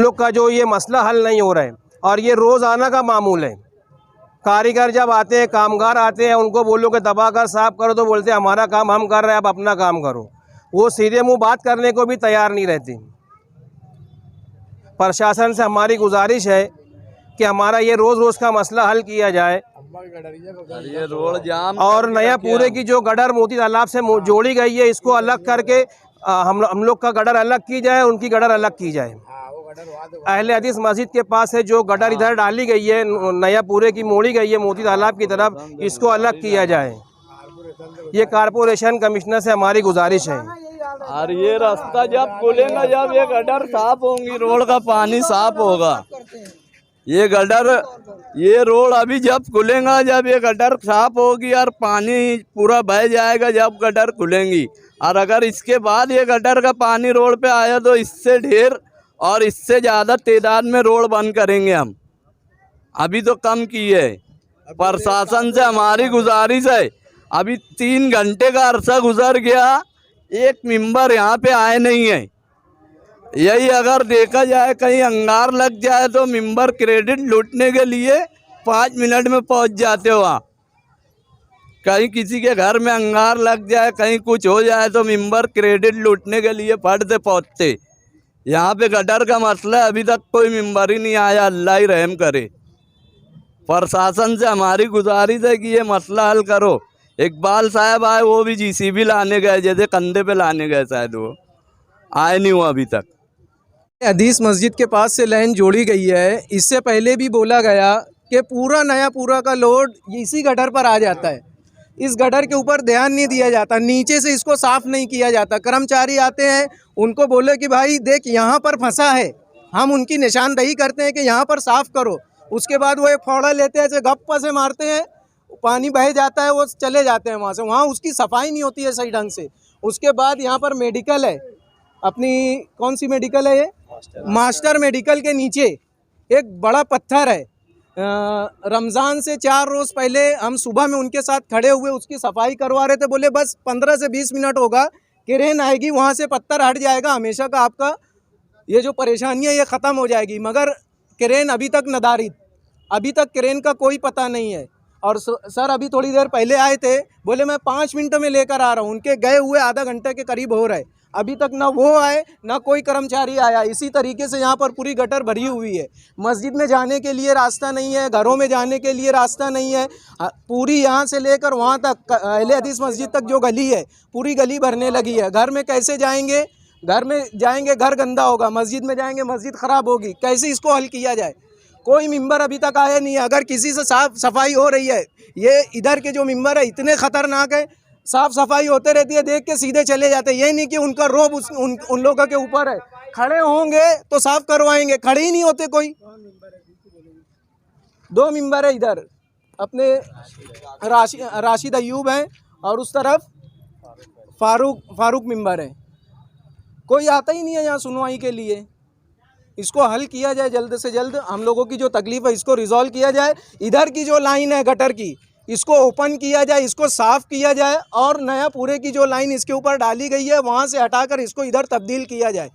लोग का जो ये मसला हल नहीं हो रहा है और ये रोज़ाना का मामूल है। कारीगर जब आते हैं, कामगार आते हैं, उनको बोलो कि दबा कर साफ़ करो तो बोलते हैं हमारा काम हम कर रहे हैं, आप अपना काम करो। वो सीधे मुंह बात करने को भी तैयार नहीं रहती। प्रशासन से हमारी गुजारिश है कि हमारा ये रोज़ का मसला हल किया जाए। ये रोड जाम और नया पूरे की जो गडर मोती तालाब से जोड़ी गई है, इसको अलग करके हम लोग का गडर अलग की जाए, उनकी गडर अलग की जाए। अहले हदीस मस्जिद के पास है जो गडर इधर डाली गई है, नया पूरे की मोड़ी गई है मोती तालाब की तरफ, इसको अलग किया जाए। ये कारपोरेशन कमिश्नर से हमारी गुजारिश है। और ये रास्ता जब खुलेगा, जब ये गटर साफ होंगी, रोड का पानी साफ होगा। ये गटर, ये रोड अभी जब खुलेगा, जब ये गटर साफ होगी और पानी पूरा बह जाएगा, जब गटर खुलेंगी। और अगर इसके बाद ये गटर का पानी रोड पे आया तो इससे ढेर और इससे ज़्यादा तादाद में रोड बंद करेंगे हम। अभी तो कम किए है। प्रशासन से हमारी गुजारिश है, अभी 3 घंटे का अरसा गुजर गया, एक मेंबर यहाँ पे आए नहीं है। यही अगर देखा जाए कहीं अंगार लग जाए तो मेंबर क्रेडिट लूटने के लिए 5 मिनट में पहुँच जाते हो वहाँ। कहीं किसी के घर में अंगार लग जाए, कहीं कुछ हो जाए तो मेंबर क्रेडिट लूटने के लिए फट से पहुँचते। यहाँ पे गटर का मसला है, अभी तक कोई मेंबर ही नहीं आया। अल्लाह ही रहम करे। प्रशासन से हमारी गुजारिश है कि ये मसला हल करो। इकबाल साहब आए, वो भी जीसीबी लाने गए, जैसे कंधे पे लाने गए, शायद वो आए नहीं हुआ अभी तक। हदीस मस्जिद के पास से लाइन जोड़ी गई है। इससे पहले भी बोला गया कि पूरा नया पूरा का लोड इसी गटर पर आ जाता है। इस गटर के ऊपर ध्यान नहीं दिया जाता, नीचे से इसको साफ़ नहीं किया जाता। कर्मचारी आते हैं, उनको बोले कि भाई देख यहाँ पर फंसा है, हम उनकी निशानदेही करते हैं कि यहाँ पर साफ़ करो। उसके बाद वो एक फावड़ा लेते हैं, ऐसे गप्पा से मारते हैं, पानी बह जाता है, वो चले जाते हैं वहाँ से। वहाँ उसकी सफाई नहीं होती है सही ढंग से। उसके बाद यहाँ पर मेडिकल है, अपनी कौन सी मेडिकल है ये, मास्टर मेडिकल के नीचे एक बड़ा पत्थर है। रमज़ान से 4 रोज़ पहले हम सुबह में उनके साथ खड़े हुए उसकी सफाई करवा रहे थे। बोले बस 15 से 20 मिनट होगा, क्रेन आएगी, वहाँ से पत्थर हट जाएगा, हमेशा का आपका ये जो परेशानी है ये ख़त्म हो जाएगी। मगर क्रेन अभी तक नदारित, अभी तक क्रेन का कोई पता नहीं है। और सर अभी थोड़ी देर पहले आए थे, बोले मैं 5 मिनट में लेकर आ रहा हूँ। उनके गए हुए आधा घंटे के करीब हो रहा है, अभी तक ना वो आए ना कोई कर्मचारी आया। इसी तरीके से यहाँ पर पूरी गटर भरी हुई है। मस्जिद में जाने के लिए रास्ता नहीं है, घरों में जाने के लिए रास्ता नहीं है। पूरी यहाँ से लेकर वहाँ तक अहले हदीस मस्जिद तक जो गली है, पूरी गली भरने लगी है। घर में कैसे जाएंगे, घर में जाएंगे घर गंदा होगा, मस्जिद में जाएंगे मस्जिद ख़राब होगी। कैसे इसको हल किया जाए? कोई मेंबर अभी तक आया नहीं है। अगर किसी से साफ सफाई हो रही है, ये इधर के जो मेंबर है इतने ख़तरनाक है, साफ सफाई होते रहती है, देख के सीधे चले जाते हैं। ये नहीं कि उनका रोब उन लोगों के ऊपर है, खड़े होंगे तो साफ करवाएंगे, खड़े ही नहीं होते कोई। 2 मेंबर है इधर, अपने राशिद अयूब हैं और उस तरफ फारूक मेंबर है। कोई आता ही नहीं है यहाँ सुनवाई के लिए। इसको हल किया जाए जल्द से जल्द। हम लोगों की जो तकलीफ़ है इसको रिजॉल्व किया जाए। इधर की जो लाइन है गटर की, इसको ओपन किया जाए, इसको साफ़ किया जाए और नया पूरे की जो लाइन इसके ऊपर डाली गई है वहाँ से हटाकर इसको इधर तब्दील किया जाए।